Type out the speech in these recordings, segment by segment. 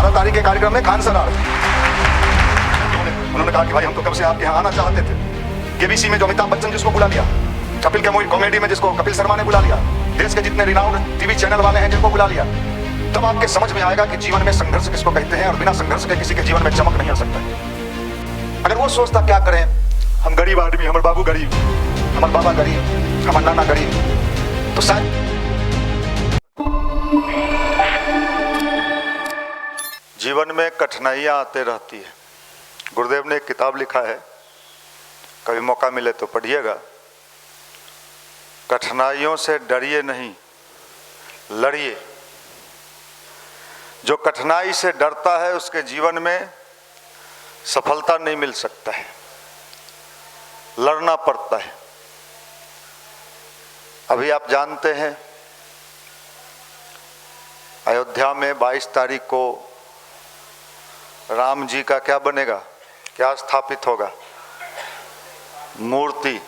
12 तारीख के कार्यक्रम में खान सर आ रहे थे। उन्होंने कहा कि भाई हम तो कब से आपके यहाँ आना चाहते थे। केबीसी में जो अमिताभ बच्चन जिसको बुला लिया, कपिल के कॉमेडी में जिसको कपिल शर्मा ने बुला लिया, देश के जितने रिनाउंड टीवी चैनल वाले हैं जिनको बुला लिया, तब आपके समझ में आएगा कि जीवन में संघर्ष किसको कहते हैं और बिना संघर्ष के किसी के जीवन में चमक नहीं आ सकता। अगर वो सोचता क्या करें, हम गरीब आदमी, हमारे बाबू गरीब, हमारे बाबा गरीब, हमारे नाना गरीब, तो शायद जीवन में कठिनाइयां आते रहती है। गुरुदेव ने एक किताब लिखा है, कभी मौका मिले तो पढ़िएगा। कठिनाइयों से डरिए नहीं, लड़िए। जो कठिनाई से डरता है उसके जीवन में सफलता नहीं मिल सकता है, लड़ना पड़ता है। अभी आप जानते हैं अयोध्या में 22 तारीख को राम जी का क्या बनेगा, क्या स्थापित होगा? मूर्ति।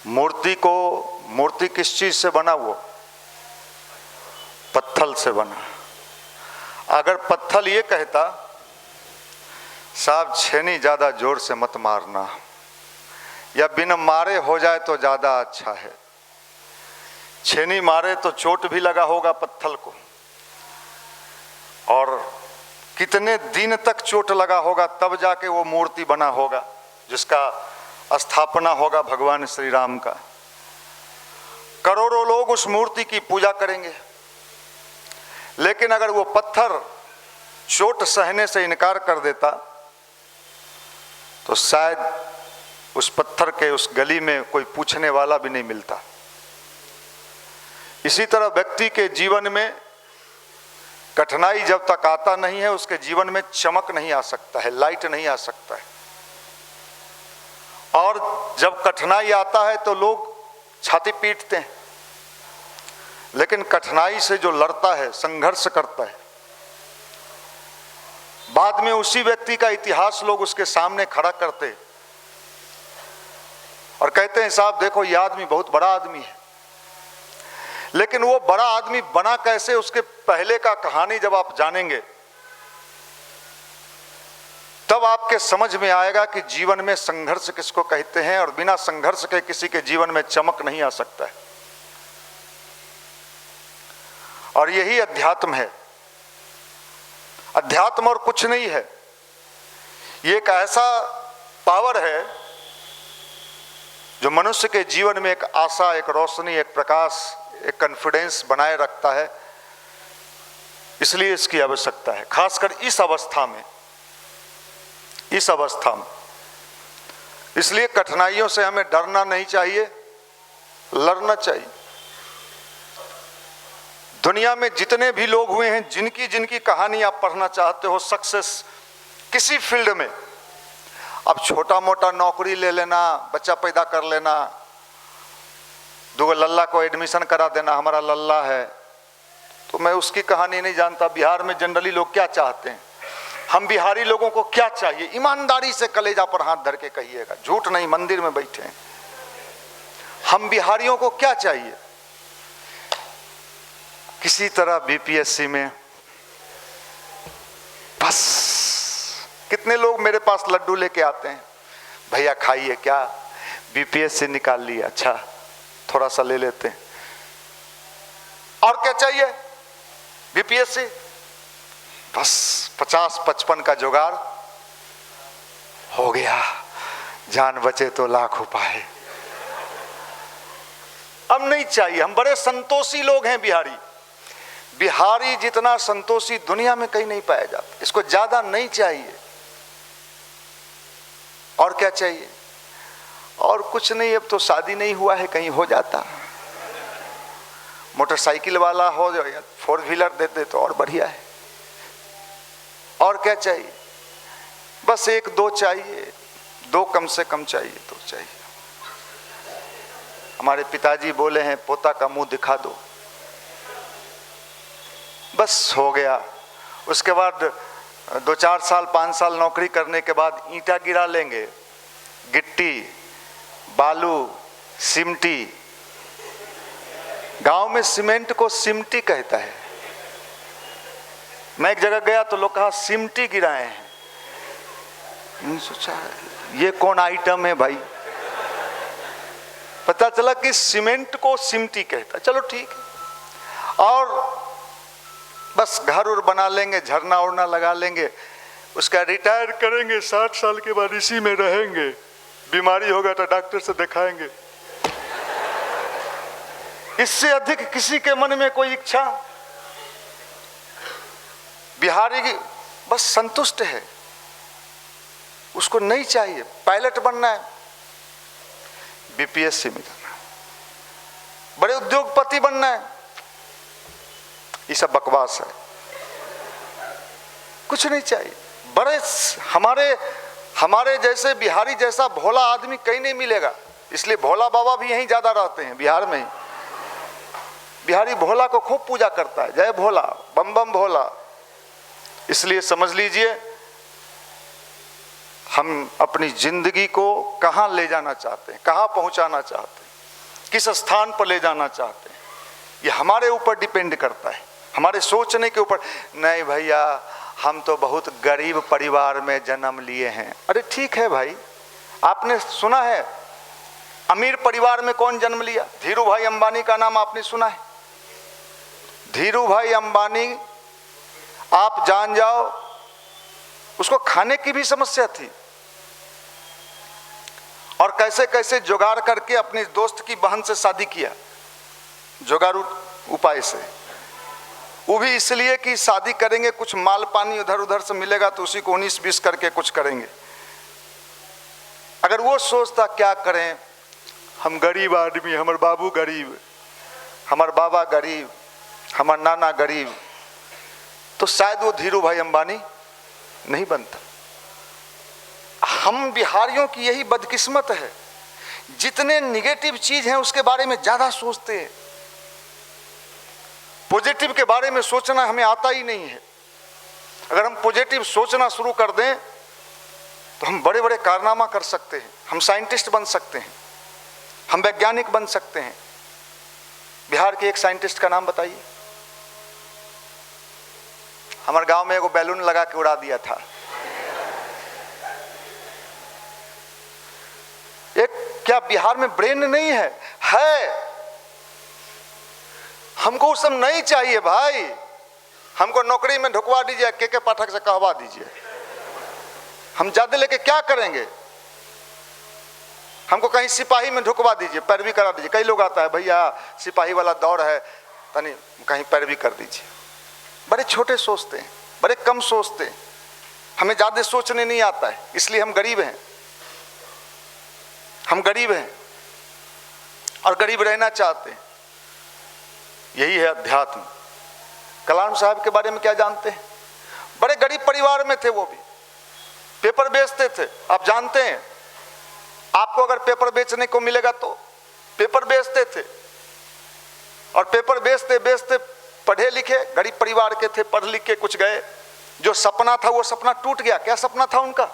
मूर्ति किस चीज से बना? वो पत्थर से बना। अगर पत्थर ये कहता साहब छेनी ज्यादा जोर से मत मारना, या बिना मारे हो जाए तो ज्यादा अच्छा है, छेनी मारे तो चोट भी लगा होगा पत्थर को, और कितने दिन तक चोट लगा होगा, तब जाके वो मूर्ति बना होगा जिसका स्थापना होगा भगवान श्री राम का। करोड़ों लोग उस मूर्ति की पूजा करेंगे, लेकिन अगर वो पत्थर चोट सहने से इनकार कर देता तो शायद उस पत्थर के उस गली में कोई पूछने वाला भी नहीं मिलता। इसी तरह व्यक्ति के जीवन में कठिनाई जब तक आता नहीं है उसके जीवन में चमक नहीं आ सकता है, लाइट नहीं आ सकता है। और जब कठिनाई आता है तो लोग छाती पीटते हैं, लेकिन कठिनाई से जो लड़ता है, संघर्ष करता है, बाद में उसी व्यक्ति का इतिहास लोग उसके सामने खड़ा करते और कहते हैं साहब देखो ये आदमी बहुत बड़ा आदमी है। लेकिन वो बड़ा आदमी बना कैसे, उसके पहले का कहानी जब आप जानेंगे तब आपके समझ में आएगा कि जीवन में संघर्ष किसको कहते हैं, और बिना संघर्ष के किसी के जीवन में चमक नहीं आ सकता है। और यही अध्यात्म है। अध्यात्म और कुछ नहीं है, ये एक ऐसा पावर है जो मनुष्य के जीवन में एक आशा, एक रोशनी, एक प्रकाश, एक कॉन्फिडेंस बनाए रखता है। इसलिए इसकी आवश्यकता है, खासकर इस अवस्था में। इसलिए कठिनाइयों से हमें डरना नहीं चाहिए, लड़ना चाहिए। दुनिया में जितने भी लोग हुए हैं, जिनकी जिनकी कहानी आप पढ़ना चाहते हो, सक्सेस किसी फील्ड में, अब छोटा मोटा नौकरी ले लेना, बच्चा पैदा कर लेना, दो लल्ला को एडमिशन करा देना, हमारा लल्ला है, तो मैं उसकी कहानी नहीं जानता। बिहार में जनरली लोग क्या चाहते हैं, हम बिहारी लोगों को क्या चाहिए? ईमानदारी से कलेजा पर हाथ धर के कहिएगा, झूठ नहीं, मंदिर में बैठे हैं। हम बिहारियों को क्या चाहिए? किसी तरह बीपीएससी में बस। कितने लोग मेरे पास लड्डू लेके आते हैं, भैया खाइए, क्या बीपीएससी निकाल लिया, अच्छा थोड़ा सा ले लेते हैं। और क्या चाहिए? बीपीएससी, बस 50-55 का जुगाड़ हो गया, जान बचे तो लाख उपाय। अब नहीं चाहिए। हम बड़े संतोषी लोग हैं बिहारी। बिहारी जितना संतोषी दुनिया में कहीं नहीं पाया जाता। इसको ज्यादा नहीं चाहिए। और क्या चाहिए? और कुछ नहीं। अब तो शादी नहीं हुआ है, कहीं हो जाता। मोटरसाइकिल वाला हो या 4 व्हीलर देते तो और बढ़िया है। और क्या चाहिए? बस 1-2 चाहिए, 2 कम से कम चाहिए तो चाहिए। हमारे पिताजी बोले हैं, पोता का मुंह दिखा दो, बस हो गया। उसके बाद 2-4 साल 5 साल नौकरी करने के बाद ईंटा गिरा लेंगे, गिट्टी, बालू, सिमटी। गांव में सीमेंट को सिमटी कहता है। मैं एक जगह गया तो लोग कहा सिमटी गिराए हैं। मैंने सोचा ये कौन आइटम है भाई, पता चला कि सीमेंट को सिमटी कहता। चलो ठीक है, और बस घर उर बना लेंगे, झरना उड़ना लगा लेंगे, उसका रिटायर करेंगे, 60 साल के बाद इसी में रहेंगे, बीमारी होगा तो डॉक्टर से दिखाएंगे। इससे अधिक किसी के मन में कोई इच्छा? बिहारी की बस संतुष्ट है, उसको नहीं चाहिए पायलट बनना है, बीपीएससी में जाना है, बड़े उद्योगपति बनना है, ये सब बकवास है, कुछ नहीं चाहिए। बड़े हमारे जैसे बिहारी जैसा भोला आदमी कहीं नहीं मिलेगा, इसलिए भोला बाबा भी यहीं ज्यादा रहते हैं, बिहार में ही। बिहारी भोला को खूब पूजा करता है, जय भोला, बम बम भोला। इसलिए समझ लीजिए हम अपनी जिंदगी को कहाँ ले जाना चाहते हैं, कहाँ पहुंचाना चाहते हैं, किस स्थान पर ले जाना चाहते हैं, ये हमारे ऊपर डिपेंड करता है, हमारे सोचने के ऊपर। नहीं भैया हम तो बहुत गरीब परिवार में जन्म लिए हैं। अरे ठीक है भाई, आपने सुना है अमीर परिवार में कौन जन्म लिया? धीरू भाई अंबानी का नाम आपने सुना है? धीरू भाई अंबानी आप जान जाओ, उसको खाने की भी समस्या थी, और कैसे कैसे जुगाड़ करके अपने दोस्त की बहन से शादी किया, जुगाड़ू उपाय से। वो भी इसलिए कि शादी करेंगे, कुछ माल पानी उधर उधर से मिलेगा तो उसी को 19-20 करके कुछ करेंगे। अगर वो सोचता क्या करें, हम गरीब आदमी, हमारे बाबू गरीब, हमारे बाबा गरीब, हमारा नाना गरीब, तो शायद वो धीरू भाई अंबानी नहीं बनता। हम बिहारियों की यही बदकिस्मत है, जितने निगेटिव चीज हैं उसके बारे में ज्यादा सोचते हैं, पॉजिटिव के बारे में सोचना हमें आता ही नहीं है। अगर हम पॉजिटिव सोचना शुरू कर दें तो हम बड़े बड़े कारनामा कर सकते हैं, हम साइंटिस्ट बन सकते हैं, हम वैज्ञानिक बन सकते हैं। बिहार के एक साइंटिस्ट का नाम बताइए। हमारे गांव में एगो बैलून लगा के उड़ा दिया था। एक क्या बिहार में ब्रेन नहीं है? है। हमको वो सब नहीं चाहिए भाई, हमको नौकरी में ढुकवा दीजिए, के पाठक से कहवा दीजिए, हम ज्यादा लेके क्या करेंगे? हमको कहीं सिपाही में ढुकवा दीजिए, पैरवी करा दीजिए। कई लोग आता है भैया सिपाही वाला दौर है, तनी कहीं पैरवी कर दीजिए। बड़े छोटे सोचते हैं, बड़े कम सोचते हैं, हमें ज्यादा सोचने नहीं आता है, इसलिए हम गरीब हैं। हम गरीब हैं और गरीब रहना चाहते हैं। यही है अध्यात्म। कलाम साहब के बारे में क्या जानते हैं? बड़े गरीब परिवार में थे, वो भी पेपर बेचते थे। आप जानते हैं, आपको अगर पेपर बेचने को मिलेगा तो पेपर बेचते थे, और पेपर बेचते बेचते पढ़े लिखे गरीब परिवार के थे, पढ़ लिख के कुछ गए, जो सपना था वो सपना टूट गया। क्या सपना था उनका?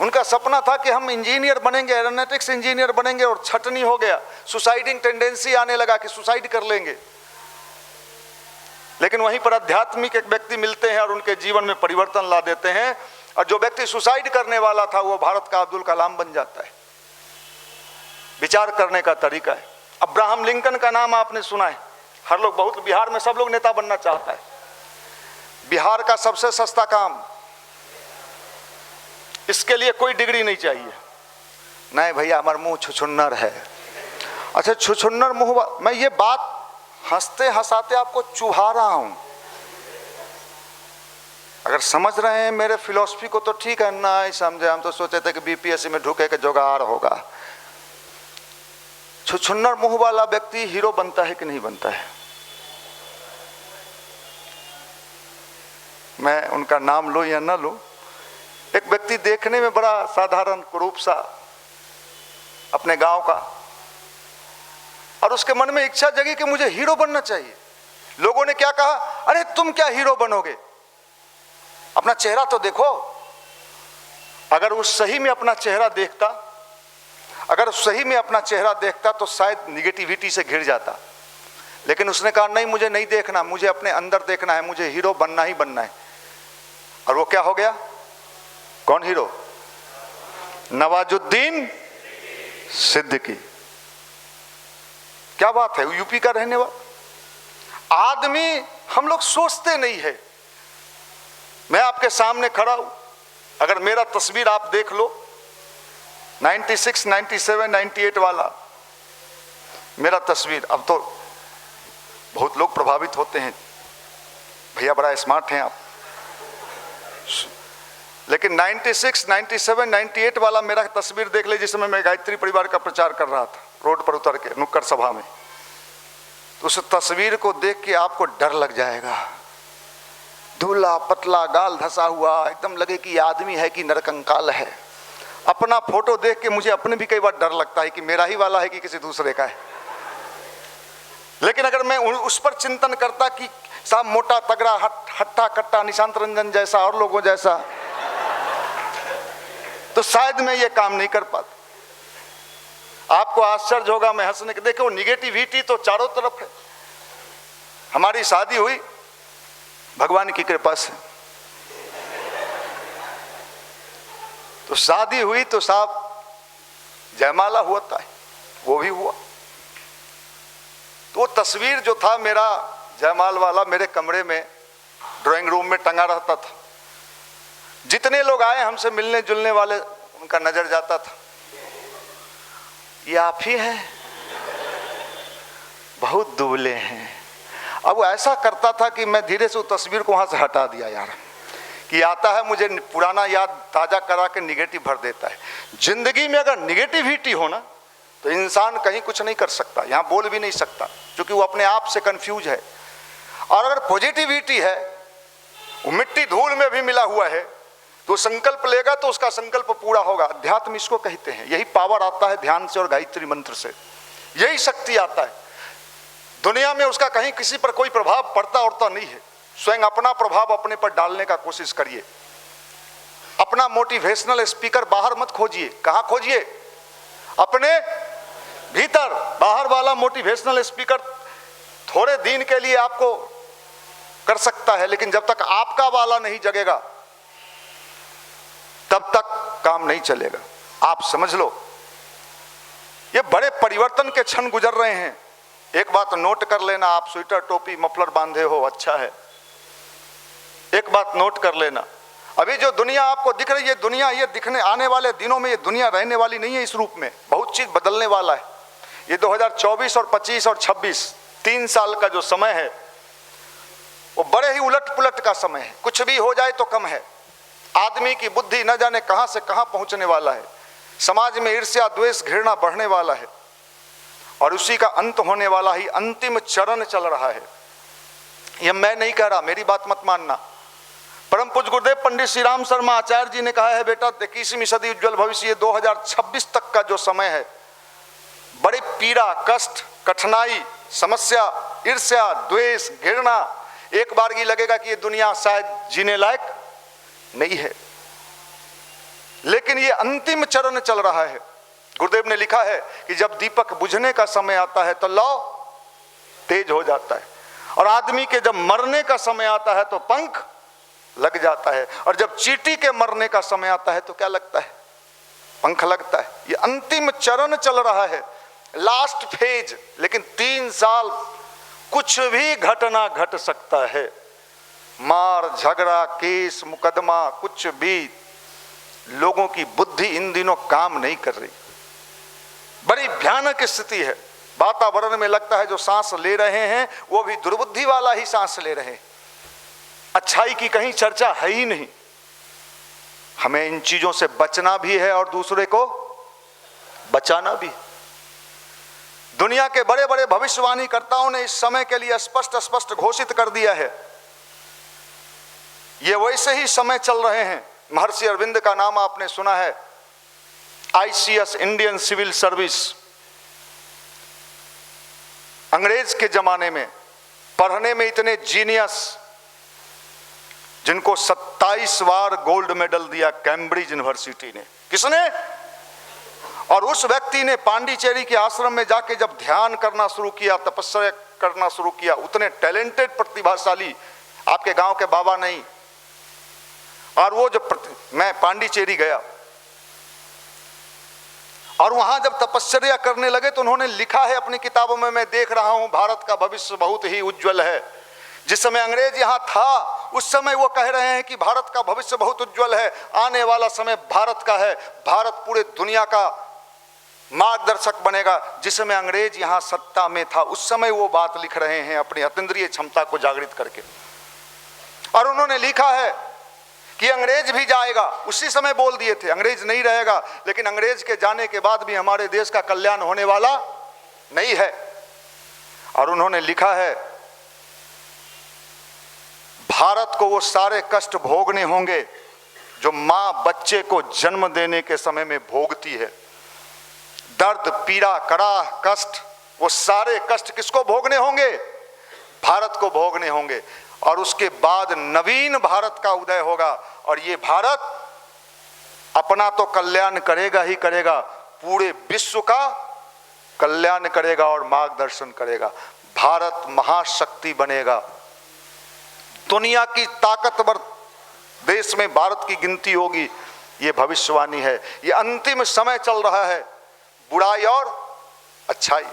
उनका सपना था कि हम इंजीनियर बनेंगे, एरोनॉटिक्स इंजीनियर बनेंगे, और छटनी हो गया, सुसाइडिंग टेंडेंसी आने लगा कि सुसाइड कर लेंगे। लेकिन वहीं पर आध्यात्मिक एक व्यक्ति मिलते हैं और उनके जीवन में परिवर्तन ला देते हैं, और जो व्यक्ति सुसाइड करने वाला था वो भारत का अब्दुल कलाम बन जाता है। विचार करने का तरीका है। अब्राहम लिंकन का नाम आपने सुना है, हर लोग, बहुत बिहार में सब लोग नेता बनना चाहता है। बिहार का सबसे सस्ता काम, इसके लिए कोई डिग्री नहीं चाहिए। नहीं भैया हमारा मुंह छुछुन्नर है। अच्छा छुछुन्नर मुंह, मैं ये बात हंसते हंसाते आपको चुभा रहा हूं, अगर समझ रहे हैं मेरे फिलॉसफी को तो ठीक है, ना समझे हम तो सोचे थे कि बीपीएससी में ढुके के जुगाड़ होगा। छुछुन्नर मुंह वाला व्यक्ति हीरो बनता है कि नहीं बनता है? मैं उनका नाम लूं या ना लूं, एक व्यक्ति देखने में बड़ा साधारण कुरूप सा, अपने गांव का, और उसके मन में इच्छा जगी कि मुझे हीरो बनना चाहिए। लोगों ने क्या कहा? अरे तुम क्या हीरो बनोगे, अपना चेहरा तो देखो। अगर वो सही में अपना चेहरा देखता, अगर सही में अपना चेहरा देखता तो शायद निगेटिविटी से घिर जाता। लेकिन उसने कहा नहीं, मुझे नहीं देखना, मुझे अपने अंदर देखना है, मुझे हीरो बनना ही बनना है। और वो क्या हो गया? कौन हीरो? नवाजुद्दीन सिद्दीकी। क्या बात है, यूपी का रहने वाला आदमी। हम लोग सोचते नहीं है। मैं आपके सामने खड़ा हूं, अगर मेरा तस्वीर आप देख लो, 96, 97, 98 वाला मेरा तस्वीर। अब तो बहुत लोग प्रभावित होते हैं, भैया बड़ा स्मार्ट हैं आप, लेकिन 96, 97, 98 वाला मेरा तस्वीर देख ले, जिस समय मैं गायत्री परिवार का प्रचार कर रहा था रोड पर उतर के नुक्कड़ सभा में, तो उस तस्वीर को देख के आपको डर लग जाएगा। धुला पतला, गाल धसा हुआ, एकदम लगे कि आदमी है कि नरकंकाल है। अपना फोटो देख के मुझे अपने भी कई बार डर लगता है कि मेरा ही वाला है कि किसी दूसरे का है। लेकिन अगर मैं उस पर चिंतन करता कि साहब मोटा तगड़ा हट्टा कट्टा निशांत रंजन जैसा और लोगों जैसा, तो शायद मैं ये काम नहीं कर पाता। आपको आश्चर्य होगा मैं हंसने के, देखो निगेटिविटी तो चारों तरफ है। हमारी शादी हुई भगवान की कृपा से, तो शादी हुई तो साहब जयमाला होता है, वो भी हुआ। तो वो तस्वीर जो था मेरा जयमाल वाला मेरे कमरे में ड्राइंग रूम में टंगा रहता था। जितने लोग आए हमसे मिलने जुलने वाले, उनका नजर जाता था, ये आप ही हैं, बहुत दुबले हैं। अब वो ऐसा करता था कि मैं धीरे से उस तस्वीर को वहां से हटा दिया यार, कि आता है मुझे पुराना याद ताजा करा के निगेटिव भर देता है। जिंदगी में अगर निगेटिविटी हो ना, तो इंसान कहीं कुछ नहीं कर सकता, यहाँ बोल भी नहीं सकता, क्योंकि वो अपने आप से कंफ्यूज है। और अगर पॉजिटिविटी है, वो मिट्टी धूल में भी मिला हुआ है, तो संकल्प लेगा तो उसका संकल्प पूरा होगा। अध्यात्म इसको कहते हैं। यही पावर आता है ध्यान से और गायत्री मंत्र से, यही शक्ति आता है। दुनिया में उसका कहीं किसी पर कोई प्रभाव पड़ता उड़ता नहीं है। स्वयं अपना प्रभाव अपने पर डालने का कोशिश करिए। अपना मोटिवेशनल स्पीकर बाहर मत खोजिए। कहाँ खोजिए? अपने भीतर। बाहर वाला मोटिवेशनल स्पीकर थोड़े दिन के लिए आपको कर सकता है, लेकिन जब तक आपका वाला नहीं जगेगा तब तक काम नहीं चलेगा। आप समझ लो, ये बड़े परिवर्तन के क्षण गुजर रहे हैं। एक बात नोट कर लेना, आप स्वेटर टोपी मफलर बांधे हो, अच्छा है। एक बात नोट कर लेना, अभी जो दुनिया आपको दिख रही है, दुनिया ये दिखने आने वाले दिनों में ये दुनिया रहने वाली नहीं है इस रूप में। बहुत चीज बदलने वाला है। ये 2024 और 25 और 26 3 साल का जो समय है, वो बड़े ही उलट पुलट का समय है। कुछ भी हो जाए तो कम है। आदमी की बुद्धि न जाने कहां से कहां पहुंचने वाला है। समाज में ईर्ष्या द्वेष घृणा बढ़ने वाला है, और उसी का अंत होने वाला ही अंतिम चरण चल रहा है। यह मैं नहीं कह रहा, मेरी बात मत मानना। परम पूज्य गुरुदेव पंडित श्री राम शर्मा आचार्य जी ने कहा है, बेटा 21वीं सदी उज्जवल भविष्य, ये 2026 तक का जो समय है, बड़ी पीड़ा, कष्ट, कठिनाई, समस्या, ईर्ष्या द्वेष घृणा, एक बार ही लगेगा कि ये दुनिया शायद जीने लायक नहीं है। लेकिन ये अंतिम चरण चल रहा है। गुरुदेव ने लिखा है कि जब दीपक बुझने का समय आता है तो लौ तेज हो जाता है, और आदमी के जब मरने का समय आता है तो पंख लग जाता है, और जब चींटी के मरने का समय आता है तो क्या लगता है? पंख लगता है। ये अंतिम चरण चल रहा है, लास्ट फेज। लेकिन 3 साल कुछ भी घटना घट सकता है। मार झगड़ा केस मुकदमा कुछ भी। लोगों की बुद्धि इन दिनों काम नहीं कर रही, बड़ी भयानक स्थिति है। वातावरण में लगता है जो सांस ले रहे हैं वो भी दुर्बुद्धि वाला ही सांस ले रहे हैं। अच्छाई की कहीं चर्चा है ही नहीं। हमें इन चीजों से बचना भी है और दूसरे को बचाना भी। दुनिया के बड़े बड़े भविष्यवाणीकर्ताओं ने इस समय के लिए स्पष्ट घोषित कर दिया है, ये वैसे ही समय चल रहे हैं। महर्षि अरविंद का नाम आपने सुना है, ICS इंडियन सिविल सर्विस। अंग्रेज के जमाने में पढ़ने में इतने जीनियस, जिनको 27 बार गोल्ड मेडल दिया कैम्ब्रिज यूनिवर्सिटी ने। किसने? और उस व्यक्ति ने पांडिचेरी के आश्रम में जाके जब ध्यान करना शुरू किया, तपस्या करना शुरू किया। उतने टैलेंटेड प्रतिभाशाली आपके गांव के बाबा नहीं। और वो जब मैं पांडिचेरी गया और वहां जब तपश्चर्या करने लगे तो उन्होंने लिखा है अपनी किताबों में, मैं देख रहा हूं भारत का भविष्य बहुत ही उज्जवल है। जिस समय अंग्रेज यहां था उस समय वो कह रहे हैं कि भारत का भविष्य बहुत उज्जवल है, आने वाला समय भारत का है, भारत पूरे दुनिया का मार्गदर्शक बनेगा। जिस समय अंग्रेज यहां सत्ता में था उस समय वो बात लिख रहे हैं अपनी अतीन्द्रिय क्षमता को जागृत करके। और उन्होंने लिखा है कि अंग्रेज भी जाएगा, उसी समय बोल दिए थे अंग्रेज नहीं रहेगा, लेकिन अंग्रेज के जाने के बाद भी हमारे देश का कल्याण होने वाला नहीं है। और उन्होंने लिखा है भारत को वो सारे कष्ट भोगने होंगे जो मां बच्चे को जन्म देने के समय में भोगती है। दर्द, पीड़ा, कड़ाह, कष्ट, वो सारे कष्ट किसको भोगने होंगे? भारत को भोगने होंगे। और उसके बाद नवीन भारत का उदय होगा और ये भारत अपना तो कल्याण करेगा ही करेगा, पूरे विश्व का कल्याण करेगा और मार्गदर्शन करेगा। भारत महाशक्ति बनेगा, दुनिया की ताकतवर देश में भारत की गिनती होगी। ये भविष्यवाणी है। ये अंतिम समय चल रहा है, बुराई और अच्छाई।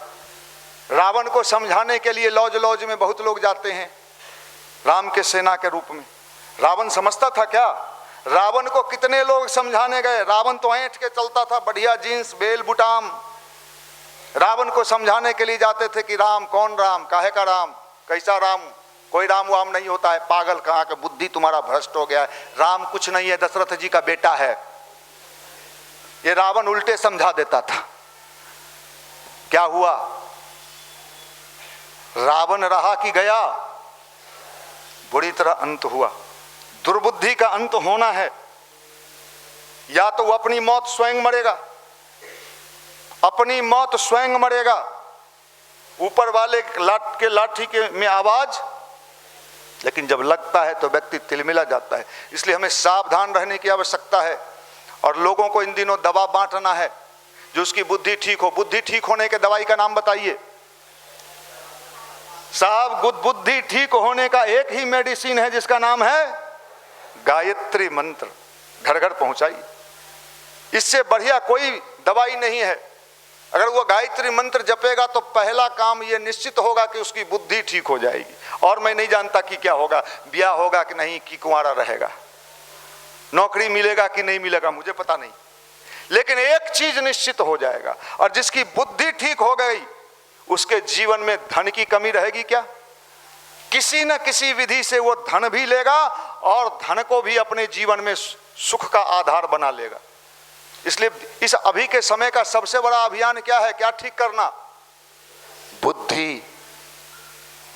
रावण को समझाने के लिए लॉज लॉज में बहुत लोग जाते हैं राम के सेना के रूप में। रावण समझता था क्या? रावण को कितने लोग समझाने गए। रावण तो ऐंठ के चलता था, बढ़िया जीन्स, बेल बुटाम। रावण को समझाने के लिए जाते थे कि राम कौन राम, काहे का राम, कैसा राम, कोई राम वाम नहीं होता है, पागल कहाँ का, बुद्धि तुम्हारा भ्रष्ट हो गया है, राम कुछ नहीं है, दशरथ जी का बेटा है। ये रावण उल्टे समझा देता था। क्या हुआ? रावण रहा कि गया? बुरी तरह अंत हुआ। दुर्बुद्धि का अंत होना है। या तो वो अपनी मौत स्वयं मरेगा, अपनी मौत स्वयं मरेगा, ऊपर वाले के लाठी के में आवाज, लेकिन जब लगता है तो व्यक्ति तिलमिला जाता है। इसलिए हमें सावधान रहने की आवश्यकता है। और लोगों को इन दिनों दवा बांटना है जो उसकी बुद्धि ठीक हो। बुद्धि ठीक होने के दवाई का नाम बताइए साहब। बुद्धि ठीक होने का एक ही मेडिसिन है जिसका नाम है गायत्री मंत्र। घर घर पहुंचाइए, इससे बढ़िया कोई दवाई नहीं है। अगर वो गायत्री मंत्र जपेगा तो पहला काम ये निश्चित होगा कि उसकी बुद्धि ठीक हो जाएगी। और मैं नहीं जानता कि क्या होगा, ब्याह होगा कि नहीं, कि कुंवारा रहेगा, नौकरी मिलेगा कि नहीं मिलेगा, मुझे पता नहीं, लेकिन एक चीज निश्चित हो जाएगा। और जिसकी बुद्धि ठीक हो गई उसके जीवन में धन की कमी रहेगी क्या? किसी न किसी विधि से वो धन भी लेगा और धन को भी अपने जीवन में सुख का आधार बना लेगा। इसलिए इस अभी के समय का सबसे बड़ा अभियान क्या है? क्या ठीक करना? बुद्धि।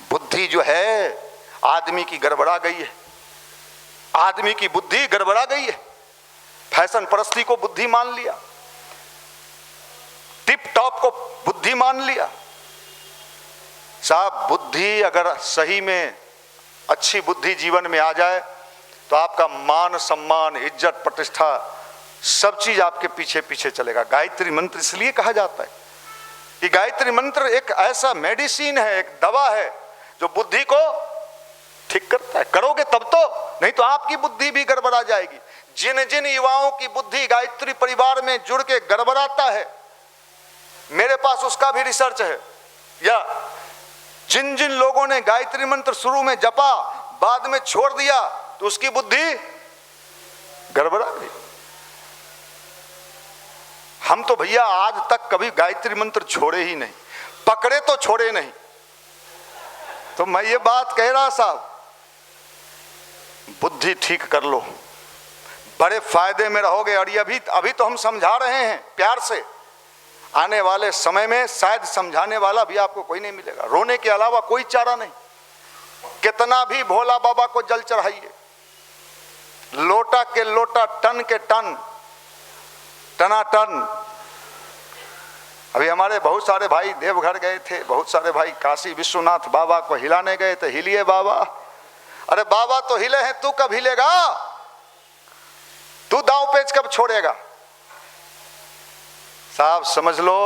बुद्धि जो है आदमी की गड़बड़ा गई है। आदमी की बुद्धि गड़बड़ा गई है। फैशन परस्ती को बुद्धि मान लिया, टिप टॉप को बुद्धि मान लिया। साहब बुद्धि अगर सही में अच्छी बुद्धि जीवन में आ जाए तो आपका मान सम्मान, इज्जत, प्रतिष्ठा, सब चीज आपके पीछे पीछे चलेगा। गायत्री मंत्र इसलिए कहा जाता है कि गायत्री मंत्र एक ऐसा मेडिसिन है, एक दवा है जो बुद्धि को ठीक करता है। करोगे तब तो, नहीं तो आपकी बुद्धि भी गड़बड़ा जाएगी। जिन जिन युवाओं की बुद्धि गायत्री परिवार में जुड़ के गड़बड़ाता है, मेरे पास उसका भी रिसर्च है। या जिन जिन लोगों ने गायत्री मंत्र शुरू में जपा बाद में छोड़ दिया तो उसकी बुद्धि गड़बड़ा गई। हम तो भैया आज तक कभी गायत्री मंत्र छोड़े ही नहीं, पकड़े तो छोड़े नहीं। तो मैं ये बात कह रहा साहब, बुद्धि ठीक कर लो, बड़े फायदे में रहोगे। और ये अभी तो हम समझा रहे हैं प्यार से, आने वाले समय में शायद समझाने वाला भी आपको कोई नहीं मिलेगा। रोने के अलावा कोई चारा नहीं। कितना भी भोला बाबा को जल चढ़ाइए, लोटा के लोटा, टन के टन, टनाटन। अभी हमारे बहुत सारे भाई देवघर गए थे, बहुत सारे भाई काशी विश्वनाथ बाबा को हिलाने गए थे। हिलिए बाबा। अरे बाबा तो हिले हैं, तू कब हिलेगा? तू दांव पेच कब छोड़ेगा? साहब समझ लो,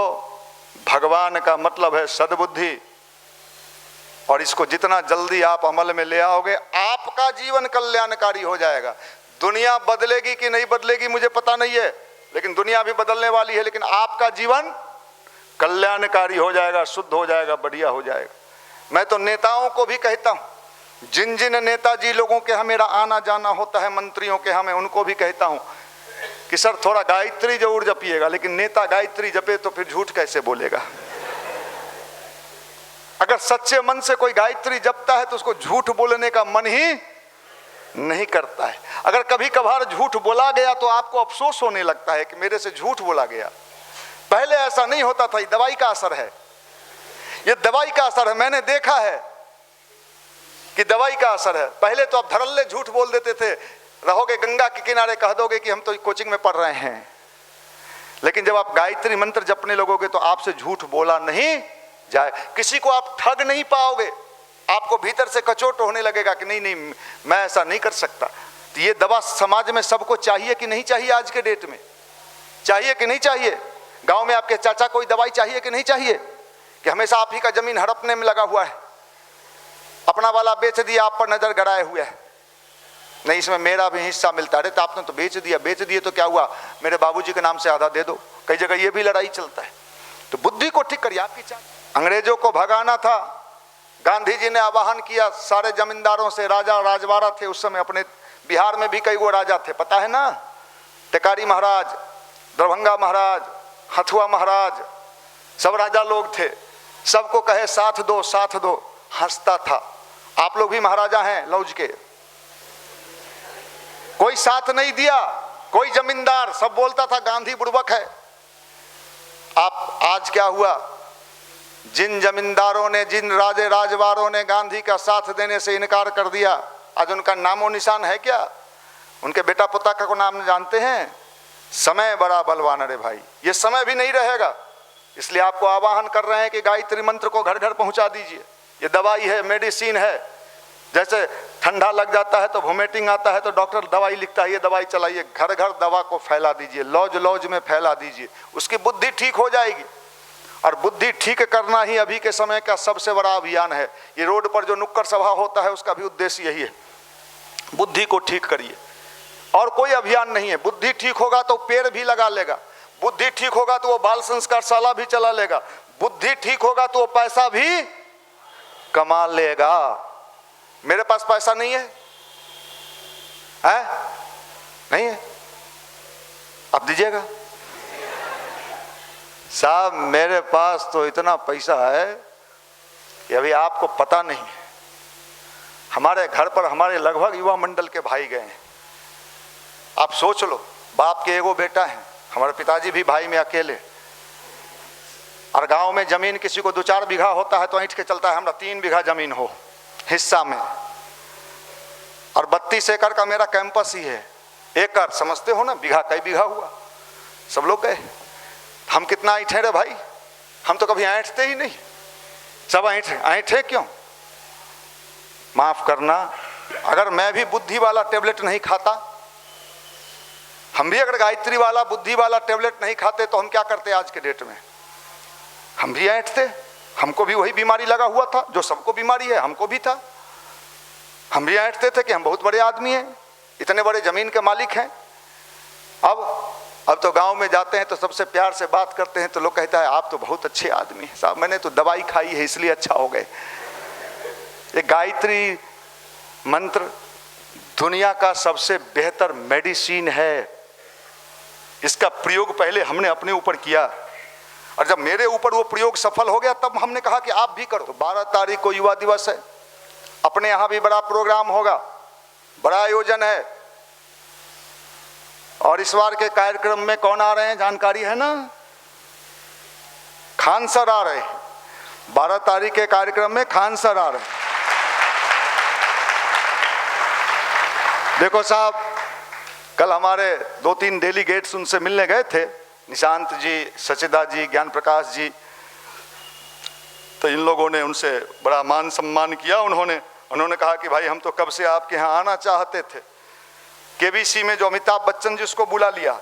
भगवान का मतलब है सद्बुद्धि। और इसको जितना जल्दी आप अमल में ले आओगे, आपका जीवन कल्याणकारी हो जाएगा। दुनिया बदलेगी कि नहीं बदलेगी मुझे पता नहीं है, लेकिन दुनिया भी बदलने वाली है, लेकिन आपका जीवन कल्याणकारी हो जाएगा, शुद्ध हो जाएगा, बढ़िया हो जाएगा। मैं तो नेताओं को भी कहता हूँ, जिन जिन नेताजी लोगों के यहाँ मेरा आना जाना होता है, मंत्रियों के यहाँ, मैं उनको भी कहता हूँ कि सर थोड़ा गायत्री जरूर जपिएगा, लेकिन नेता गायत्री जपे तो फिर झूठ कैसे बोलेगा। अगर सच्चे मन से कोई गायत्री जपता है तो उसको झूठ बोलने का मन ही नहीं करता है। अगर कभी कभार झूठ बोला गया तो आपको अफसोस होने लगता है कि मेरे से झूठ बोला गया। पहले ऐसा नहीं होता था, ये दवाई का असर है, ये दवाई का असर है। मैंने देखा है कि दवाई का असर है। पहले तो आप धड़ल्ले झूठ बोल देते थे, रहोगे गंगा के किनारे कह दोगे कि हम तो कोचिंग में पढ़ रहे हैं, लेकिन जब आप गायत्री मंत्र जपने लगोगे तो आपसे झूठ बोला नहीं जाए। किसी को आप ठग नहीं पाओगे, आपको भीतर से कचोट होने लगेगा कि नहीं नहीं मैं ऐसा नहीं कर सकता। तो ये दवा समाज में सबको चाहिए कि नहीं चाहिए? आज के डेट में चाहिए कि नहीं चाहिए? गांव में आपके चाचा कोई दवाई चाहिए कि नहीं चाहिए? कि हमेशा आप ही का जमीन हड़पने में लगा हुआ है, अपना वाला बेच दिया, आप पर नजर गड़ाए हुए है, नहीं इसमें मेरा भी हिस्सा मिलता है। अरे तो आपने तो बेच दिए तो क्या हुआ, मेरे बाबूजी के नाम से आधा दे दो। कई जगह ये भी लड़ाई चलता है। तो बुद्धि को ठीक करिए। आपकी अंग्रेजों को भगाना था, गांधी जी ने आह्वान किया सारे जमींदारों से, राजा राजवाड़ा थे उस समय, अपने बिहार में भी कई वो राजा थे, पता है ना, टेकारी महाराज, दरभंगा महाराज, हथुआ महाराज, सब राजा लोग थे। सबको कहे साथ दो साथ दो, हंसता था। आप लोग भी महाराजा हैं लौज के, कोई साथ नहीं दिया, कोई जमींदार, सब बोलता था गांधी बुड़बक है। आप आज क्या हुआ, जिन जमींदारों ने, जिन राजे राजवारों ने गांधी का साथ देने से इनकार कर दिया, आज उनका नामो निशान है क्या? उनके बेटा पोता का को नाम जानते हैं? समय बड़ा बलवान। अरे भाई ये समय भी नहीं रहेगा, इसलिए आपको आह्वान कर रहे हैं कि गायत्री मंत्र को घर घर पहुंचा दीजिए। ये दवाई है, मेडिसिन है। जैसे ठंडा लग जाता है तो वोमिटिंग आता है तो डॉक्टर दवाई लिखता है, ये दवाई चलाइए। घर घर दवा को फैला दीजिए, लौज लौज में फैला दीजिए, उसकी बुद्धि ठीक हो जाएगी। और बुद्धि ठीक करना ही अभी के समय का सबसे बड़ा अभियान है। ये रोड पर जो नुक्कड़ सभा होता है उसका भी उद्देश्य यही है, बुद्धि को ठीक करिए, और कोई अभियान नहीं है। बुद्धि ठीक होगा तो पेड़ भी लगा लेगा, बुद्धि ठीक होगा तो वो बाल संस्कारशाला भी चला लेगा, बुद्धि ठीक होगा तो वो पैसा भी कमा लेगा। मेरे पास पैसा नहीं है, नहीं है, आप दीजिएगा। साहब मेरे पास तो इतना पैसा है कि अभी आपको पता नहीं है। हमारे घर पर हमारे लगभग युवा मंडल के भाई गए हैं। आप सोच लो, बाप के एगो बेटा है, हमारे पिताजी भी भाई में अकेले, और गांव में जमीन किसी को 2-4 बीघा होता है तो ऐंठ के चलता है हमरा 3 बीघा जमीन हो हिस्सा में, और 32 एकड़ का मेरा कैंपस ही है। एकड़ समझते हो ना, बीघा कई बीघा हुआ। सब लोग गए, हम कितना ऐंठे रे भाई, हम तो कभी ऐंठते ही नहीं, सब ऐंठे क्यों? माफ करना, अगर मैं भी बुद्धि वाला टेबलेट नहीं खाता, हम भी अगर गायत्री वाला बुद्धि वाला टेबलेट नहीं खाते तो हम क्या करते आज के डेट में? हम भी ऐंठते, हमको भी वही बीमारी लगा हुआ था जो सबको बीमारी है, हमको भी था। हम भी ऐंठते थे कि हम बहुत बड़े आदमी हैं, इतने बड़े जमीन के मालिक हैं। अब तो गांव में जाते हैं तो सबसे प्यार से बात करते हैं तो लोग कहता है आप तो बहुत अच्छे आदमी हैं। साहब मैंने तो दवाई खाई है इसलिए अच्छा हो गए। ये गायत्री मंत्र दुनिया का सबसे बेहतर मेडिसिन है। इसका प्रयोग पहले हमने अपने ऊपर किया, और जब मेरे ऊपर वो प्रयोग सफल हो गया तब हमने कहा कि आप भी करो। तो 12 तारीख को युवा दिवस है, अपने यहाँ भी बड़ा प्रोग्राम होगा, बड़ा आयोजन है। और इस बार के कार्यक्रम में कौन आ रहे हैं जानकारी है ना? खान सर आ रहे हैं। 12 तारीख के कार्यक्रम में खान सर आ रहे हैं। देखो साहब, कल हमारे 2-3 डेलीगेट्स उनसे मिलने गए थे, निशांत जी, सचिदा जी, ज्ञान प्रकाश जी। तो इन लोगों ने उनसे बड़ा मान सम्मान किया। उन्होंने कहा कि भाई हम तो कब से आपके यहाँ आना चाहते थे। केबीसी में जो अमिताभ बच्चन जिसको बुला लिया,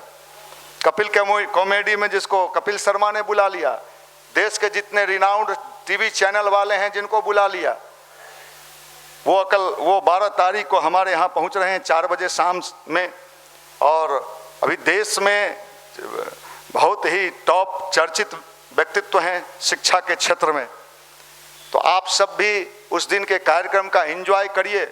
कपिल कॉमेडी में जिसको कपिल शर्मा ने बुला लिया, देश के जितने रिनाउंड टीवी चैनल वाले हैं जिनको बुला लिया, वो 12 तारीख को हमारे यहाँ पहुँच रहे हैं 4 बजे शाम में। और अभी देश में बहुत ही टॉप चर्चित व्यक्तित्व हैं शिक्षा के क्षेत्र में। तो आप सब भी उस दिन के कार्यक्रम का एंजॉय करिए।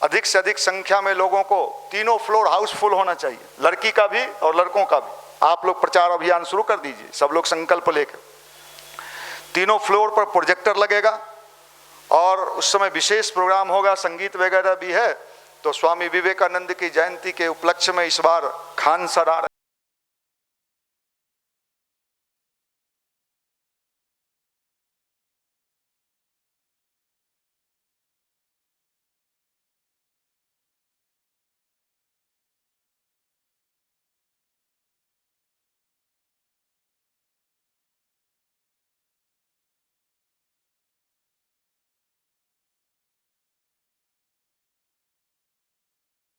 अधिक से अधिक संख्या में लोगों को, तीनों फ्लोर हाउसफुल होना चाहिए, लड़की का भी और लड़कों का भी। आप लोग प्रचार अभियान शुरू कर दीजिए, सब लोग संकल्प लेकर। तीनों फ्लोर पर प्रोजेक्टर लगेगा और उस समय विशेष प्रोग्राम होगा, संगीत वगैरह भी है। तो स्वामी विवेकानंद की जयंती के उपलक्ष्य में इस बार खान सर आ रहे